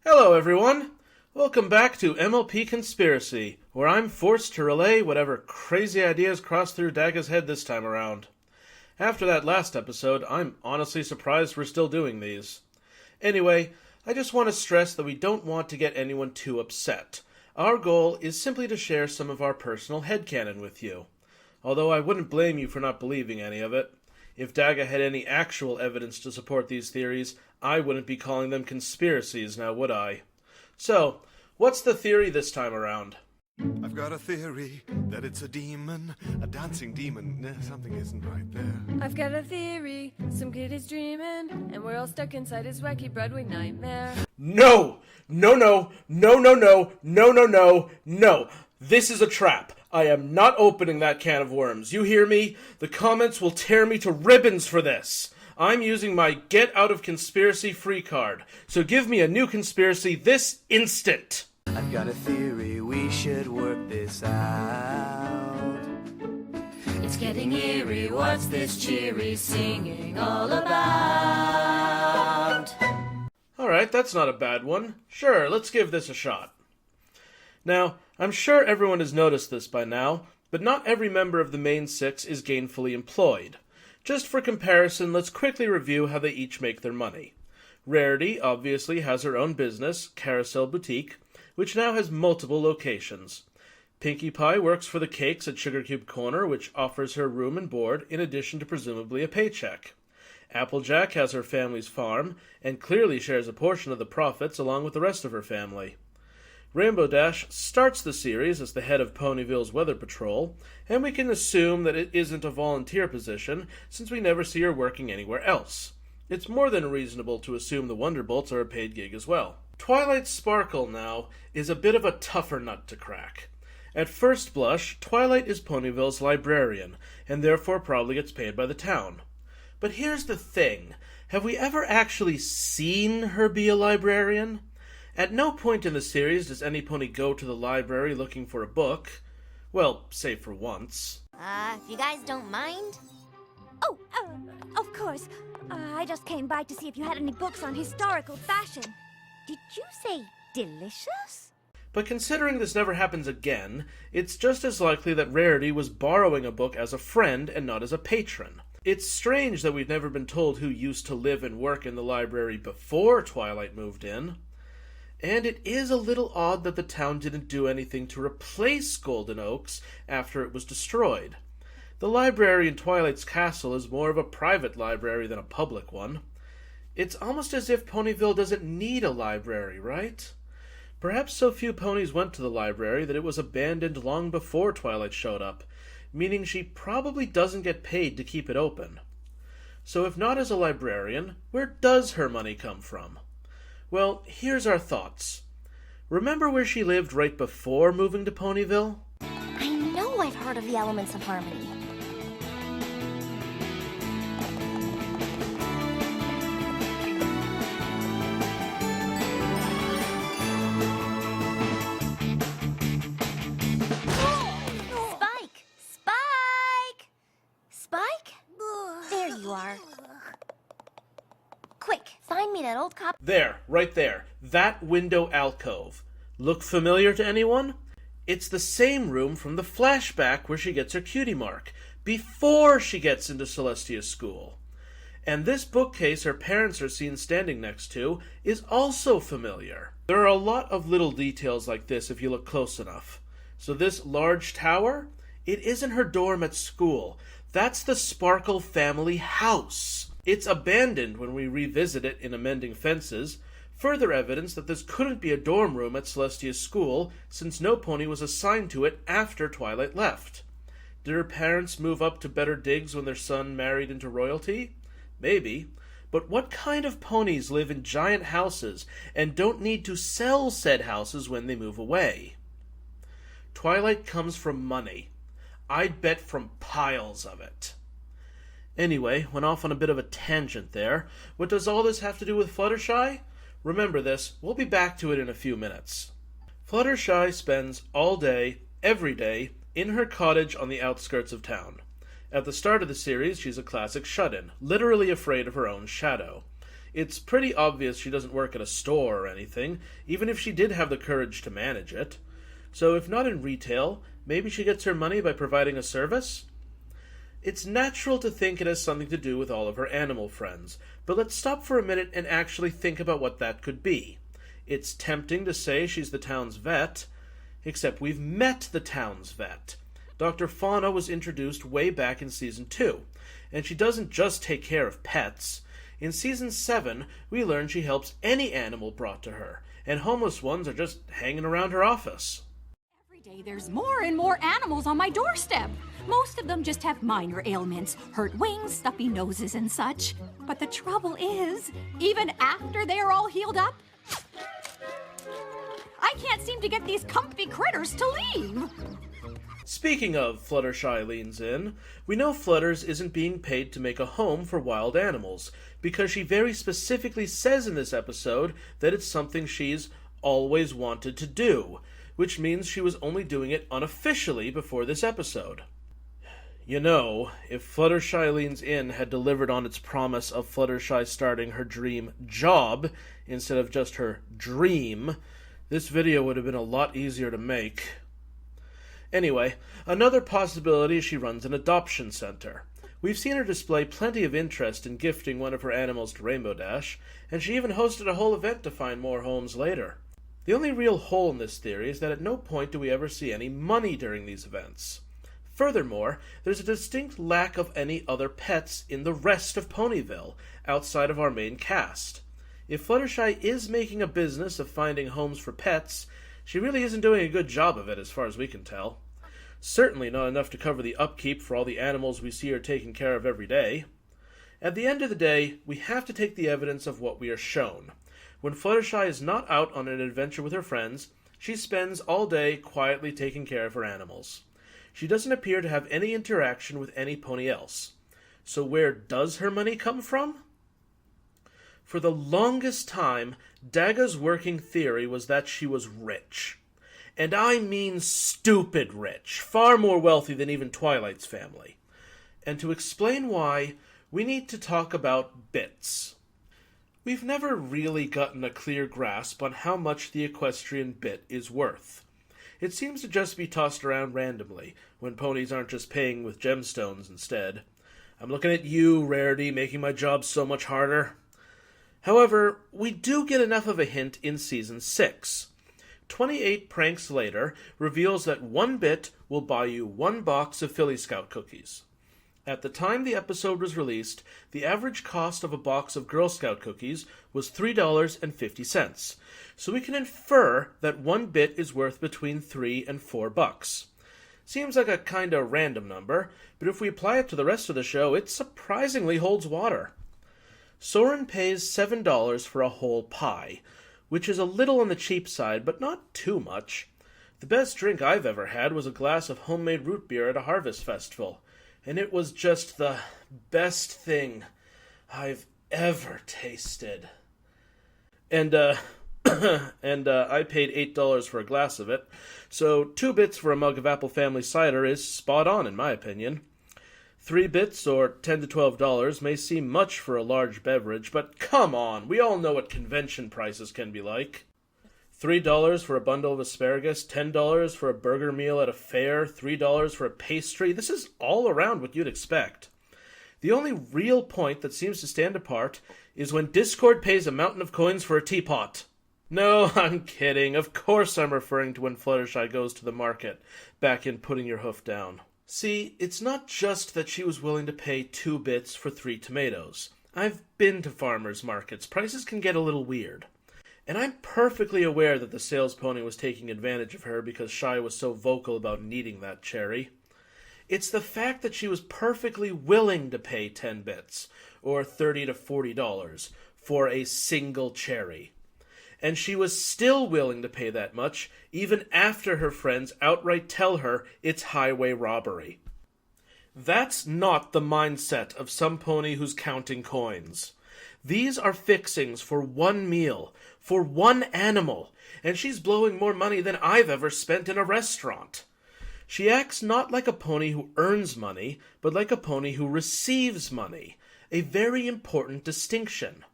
Hello, everyone. Welcome back to MLP Conspiracy, where I'm forced to relay whatever crazy ideas cross through Daga's head this time around. After that last episode, I'm honestly surprised we're still doing these. Anyway, I just want to stress that we don't want to get anyone too upset. Our goal is simply to share some of our personal headcanon with you. Although I wouldn't blame you for not believing any of it. If Daga had any actual evidence to support these theories, I wouldn't be calling them conspiracies, now would I? So, what's the theory this time around? I've got a theory that it's a demon, a dancing demon. Something isn't right there. I've got a theory, some kid is dreaming, and we're all stuck inside his wacky Broadway nightmare. No! This is a trap. I am not opening that can of worms. You hear me? The comments will tear me to ribbons for this. I'm using my Get Out of Conspiracy free card, so give me a new conspiracy this instant. I've got a theory, we should work this out. It's getting eerie, what's this cheery singing all about? Alright, that's not a bad one. Sure, let's give this a shot. Now, I'm sure everyone has noticed this by now, but not every member of the main six is gainfully employed. Just for comparison, let's quickly review how they each make their money. Rarity obviously has her own business, Carousel Boutique, which now has multiple locations. Pinkie Pie works for the cakes at Sugar Cube Corner, which offers her room and board, in addition to presumably a paycheck. Applejack has her family's farm, and clearly shares a portion of the profits along with the rest of her family. Rainbow Dash starts the series as the head of Ponyville's Weather Patrol, and we can assume that it isn't a volunteer position since we never see her working anywhere else. It's more than reasonable to assume the Wonderbolts are a paid gig as well. Twilight Sparkle, now, is a bit of a tougher nut to crack. At first blush, Twilight is Ponyville's librarian, and therefore probably gets paid by the town. But here's the thing, have we ever actually seen her be a librarian? At no point in the series does any pony go to the library looking for a book. Well, save for once. If you guys don't mind? Oh, of course. I just came by to see if you had any books on historical fashion. Did you say delicious? But considering this never happens again, it's just as likely that Rarity was borrowing a book as a friend and not as a patron. It's strange that we've never been told who used to live and work in the library before Twilight moved in. And it is a little odd that the town didn't do anything to replace Golden Oaks after it was destroyed. The library in Twilight's castle is more of a private library than a public one. It's almost as if Ponyville doesn't need a library, right? Perhaps so few ponies went to the library that it was abandoned long before Twilight showed up, meaning she probably doesn't get paid to keep it open. So if not as a librarian, where does her money come from? Well, here's our thoughts. Remember where she lived right before moving to Ponyville? I know I've heard of the Elements of Harmony. Spike! Spike! Spike? There you are. Quick, find me that old copy. There, right there. That window alcove. Look familiar to anyone? It's the same room from the flashback where she gets her cutie mark, before she gets into Celestia's school. And this bookcase her parents are seen standing next to is also familiar. There are a lot of little details like this if you look close enough. So this large tower? It isn't her dorm at school. That's the Sparkle family house. It's abandoned when we revisit it in Amending Fences, further evidence that this couldn't be a dorm room at Celestia's school, since no pony was assigned to it after Twilight left. Did her parents move up to better digs when their son married into royalty? Maybe. But what kind of ponies live in giant houses and don't need to sell said houses when they move away? Twilight comes from money. I'd bet from piles of it. Anyway, went off on a bit of a tangent there. What does all this have to do with Fluttershy? Remember this, we'll be back to it in a few minutes. Fluttershy spends all day, every day, in her cottage on the outskirts of town. At the start of the series, she's a classic shut-in, literally afraid of her own shadow. It's pretty obvious she doesn't work at a store or anything, even if she did have the courage to manage it. So if not in retail, maybe she gets her money by providing a service? It's natural to think it has something to do with all of her animal friends, but let's stop for a minute and actually think about what that could be. It's tempting to say she's the town's vet, except we've met the town's vet. Dr. Fauna was introduced way back in Season 2, and she doesn't just take care of pets. In Season 7, we learn she helps any animal brought to her, and homeless ones are just hanging around her office. Every day there's more and more animals on my doorstep. Most of them just have minor ailments, hurt wings, stuffy noses, and such. But the trouble is, even after they're all healed up, I can't seem to get these comfy critters to leave. Speaking of, Fluttershy leans in, we know Flutters isn't being paid to make a home for wild animals, because she very specifically says in this episode that it's something she's always wanted to do, which means she was only doing it unofficially before this episode. You know, if Fluttershy leans in had delivered on its promise of Fluttershy starting her dream job instead of just her dream, this video would have been a lot easier to make. Anyway, another possibility is she runs an adoption center. We've seen her display plenty of interest in gifting one of her animals to Rainbow Dash, and she even hosted a whole event to find more homes later. The only real hole in this theory is that at no point do we ever see any money during these events. Furthermore, there's a distinct lack of any other pets in the rest of Ponyville, outside of our main cast. If Fluttershy is making a business of finding homes for pets, she really isn't doing a good job of it as far as we can tell. Certainly not enough to cover the upkeep for all the animals we see her taking care of every day. At the end of the day, we have to take the evidence of what we are shown. When Fluttershy is not out on an adventure with her friends, she spends all day quietly taking care of her animals. She doesn't appear to have any interaction with any pony else. So where does her money come from? For the longest time, Daga's working theory was that she was rich. And I mean stupid rich, far more wealthy than even Twilight's family. And to explain why, we need to talk about bits. We've never really gotten a clear grasp on how much the equestrian bit is worth. It seems to just be tossed around randomly, when ponies aren't just paying with gemstones instead. I'm looking at you, Rarity, making my job so much harder. However, we do get enough of a hint in Season 6. 28 pranks later reveals that 1 bit will buy you 1 box of Philly Scout cookies. At the time the episode was released, the average cost of a box of Girl Scout cookies was $3.50, so we can infer that 1 bit is worth between $3 and $4. Seems like a kinda random number, but if we apply it to the rest of the show, it surprisingly holds water. Soren pays $7 for a whole pie, which is a little on the cheap side, but not too much. The best drink I've ever had was a glass of homemade root beer at a harvest festival, and it was just the best thing I've ever tasted. And I paid $8 for a glass of it, so 2 bits for a mug of Apple Family cider is spot on in my opinion. 3 bits, or $10 to $12, may seem much for a large beverage, but come on, we all know what convention prices can be like. $3 for a bundle of asparagus, $10 for a burger meal at a fair, $3 for a pastry. This is all around what you'd expect. The only real point that seems to stand apart is when Discord pays a mountain of coins for a teapot. No, I'm kidding. Of course I'm referring to when Fluttershy goes to the market, back in Putting Your Hoof Down. See, it's not just that she was willing to pay 2 bits for 3 tomatoes. I've been to farmers markets. Prices can get a little weird. And I'm perfectly aware that the sales pony was taking advantage of her because Shy was so vocal about needing that cherry. It's the fact that she was perfectly willing to pay 10 bits, or $30 to $40, for a single cherry. And she was still willing to pay that much, even after her friends outright tell her it's highway robbery. That's not the mindset of some pony who's counting coins. These are fixings for 1 meal, for 1 animal, and she's blowing more money than I've ever spent in a restaurant. She acts not like a pony who earns money, but like a pony who receives money, a very important distinction.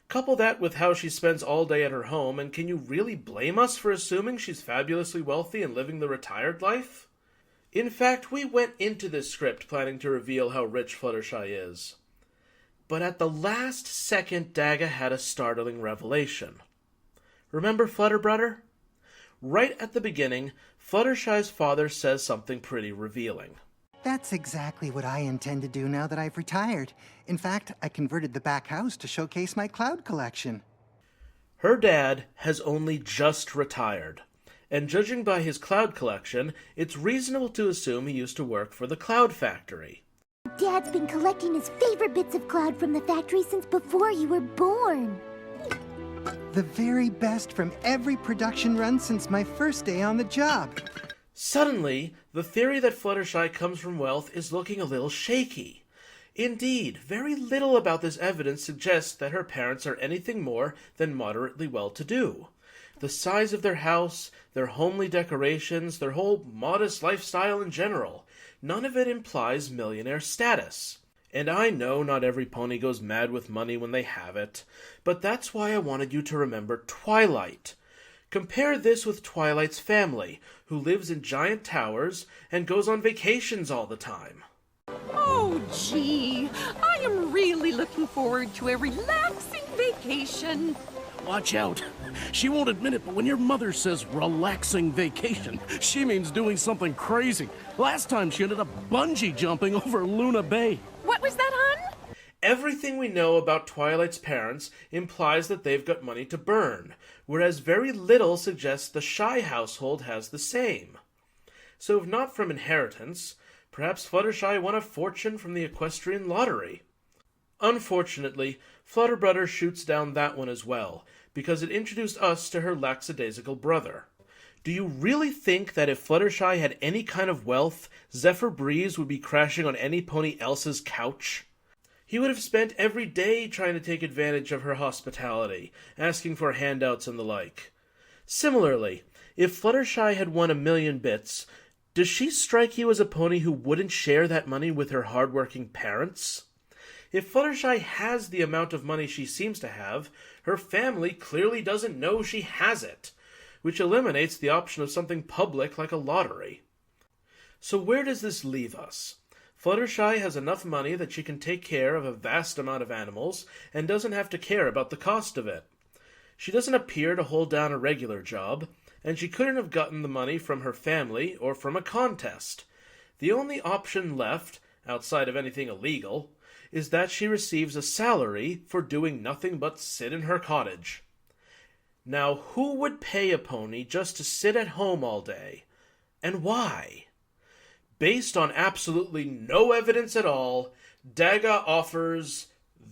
Couple that with how she spends all day at her home, and can you really blame us for assuming she's fabulously wealthy and living the retired life? In fact, we went into this script planning to reveal how rich Fluttershy is. But at the last second, Daga had a startling revelation. Remember Flutterbrudder? Right at the beginning, Fluttershy's father says something pretty revealing. That's exactly what I intend to do now that I've retired. In fact, I converted the back house to showcase my cloud collection. Her dad has only just retired, and judging by his cloud collection, it's reasonable to assume he used to work for the Cloud Factory. Dad's been collecting his favorite bits of cloud from the factory since before you were born. The very best from every production run since my first day on the job. Suddenly, the theory that Fluttershy comes from wealth is looking a little shaky. Indeed, very little about this evidence suggests that her parents are anything more than moderately well-to-do. The size of their house, their homely decorations, their whole modest lifestyle in general, none of it implies millionaire status. And I know not every pony goes mad with money when they have it, but that's why I wanted you to remember Twilight. Compare this with Twilight's family, who lives in giant towers and goes on vacations all the time. Oh, gee, I am really looking forward to a relaxing vacation. Watch out. She won't admit it, but when your mother says relaxing vacation, she means doing something crazy. Last time she ended up bungee jumping over Luna Bay. What was that, hon? Everything we know about Twilight's parents implies that they've got money to burn, whereas very little suggests the Shy household has the same. So if not from inheritance, perhaps Fluttershy won a fortune from the equestrian lottery. Unfortunately, Flutterbrudder shoots down that one as well, because it introduced us to her lackadaisical brother. Do you really think that if Fluttershy had any kind of wealth, Zephyr Breeze would be crashing on any pony else's couch? He would have spent every day trying to take advantage of her hospitality, asking for handouts and the like. Similarly, if Fluttershy had won 1,000,000 bits, does she strike you as a pony who wouldn't share that money with her hardworking parents? If Fluttershy has the amount of money she seems to have, her family clearly doesn't know she has it, which eliminates the option of something public like a lottery. So where does this leave us? Fluttershy has enough money that she can take care of a vast amount of animals and doesn't have to care about the cost of it. She doesn't appear to hold down a regular job, and she couldn't have gotten the money from her family or from a contest. The only option left, outside of anything illegal, is that she receives a salary for doing nothing but sit in her cottage. Now, who would pay a pony just to sit at home all day? And why? Based on absolutely no evidence at all, Daga offers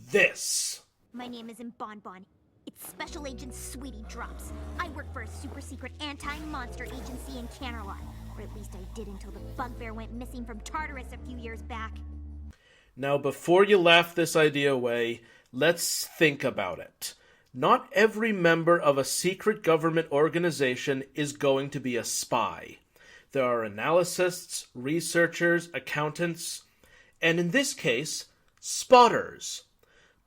this. My name isn't Bonbon. It's Special Agent Sweetie Drops. I work for a super secret anti-monster agency in Canterlot. Or at least I did until the bugbear went missing from Tartarus a few years back. Now, before you laugh this idea away, let's think about it. Not every member of a secret government organization is going to be a spy. There are analysts, researchers, accountants, and in this case, spotters.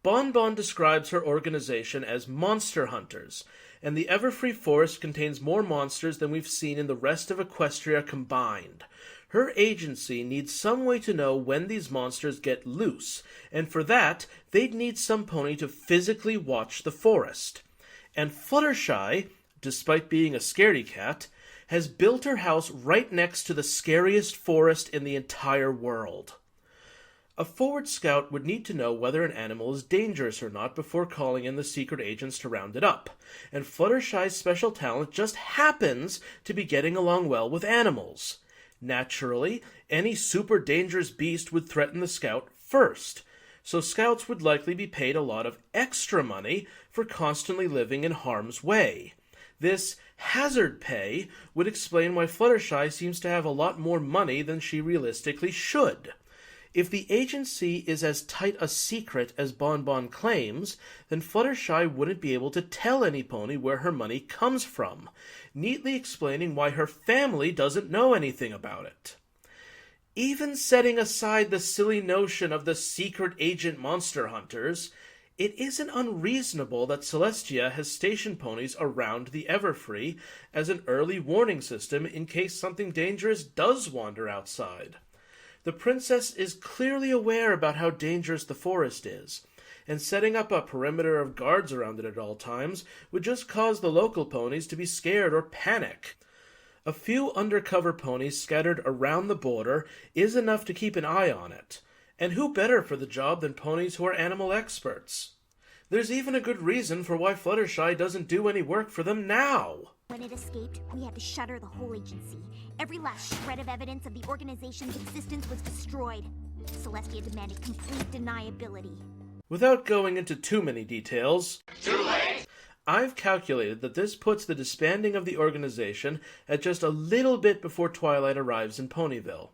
Bonbon describes her organization as monster hunters, and the Everfree Forest contains more monsters than we've seen in the rest of Equestria combined. Her agency needs some way to know when these monsters get loose, and for that, they'd need some pony to physically watch the forest. And Fluttershy, despite being a scaredy cat, has built her house right next to the scariest forest in the entire world. A forward scout would need to know whether an animal is dangerous or not before calling in the secret agents to round it up, and Fluttershy's special talent just happens to be getting along well with animals. Naturally, any super dangerous beast would threaten the scout first, so scouts would likely be paid a lot of extra money for constantly living in harm's way. This hazard pay would explain why Fluttershy seems to have a lot more money than she realistically should. If the agency is as tight a secret as Bonbon claims, then Fluttershy wouldn't be able to tell any pony where her money comes from, neatly explaining why her family doesn't know anything about it. Even setting aside the silly notion of the secret agent monster hunters, it isn't unreasonable that Celestia has stationed ponies around the Everfree as an early warning system in case something dangerous does wander outside. The princess is clearly aware about how dangerous the forest is, and setting up a perimeter of guards around it at all times would just cause the local ponies to be scared or panic. A few undercover ponies scattered around the border is enough to keep an eye on it, and who better for the job than ponies who are animal experts? There's even a good reason for why Fluttershy doesn't do any work for them now. When it escaped, we had to shutter the whole agency. Every last shred of evidence of the organization's existence was destroyed. Celestia demanded complete deniability. Without going into too many details, I've calculated that this puts the disbanding of the organization at just a little bit before Twilight arrives in Ponyville.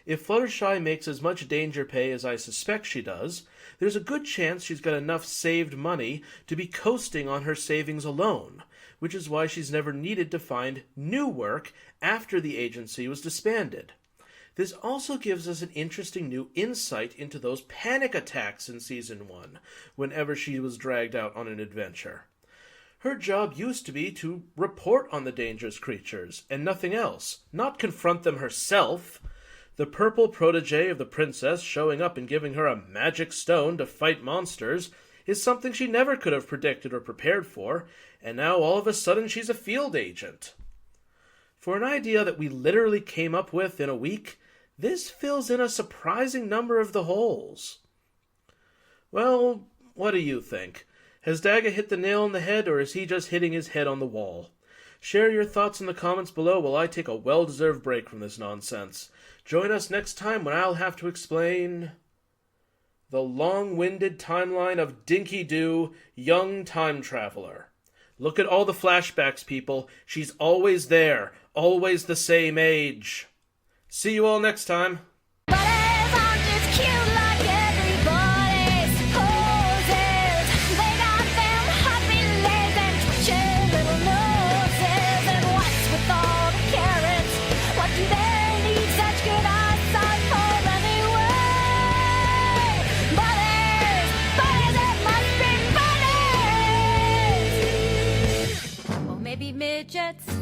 If Fluttershy makes as much danger pay as I suspect she does, there's a good chance she's got enough saved money to be coasting on her savings alone, which is why she's never needed to find new work after the agency was disbanded. This also gives us an interesting new insight into those panic attacks in Season 1, whenever she was dragged out on an adventure. Her job used to be to report on the dangerous creatures, and nothing else, not confront them herself. The purple protege of the princess showing up and giving her a magic stone to fight monsters is something she never could have predicted or prepared for, and now all of a sudden she's a field agent. For an idea that we literally came up with in a week, this fills in a surprising number of the holes. Well, what do you think? Has Daga hit the nail on the head, or is he just hitting his head on the wall? Share your thoughts in the comments below while I take a well-deserved break from this nonsense. Join us next time when I'll have to explain the long-winded timeline of Dinky Doo, young time traveler. Look at all the flashbacks, people. She's always there, always the same age. See you all next time.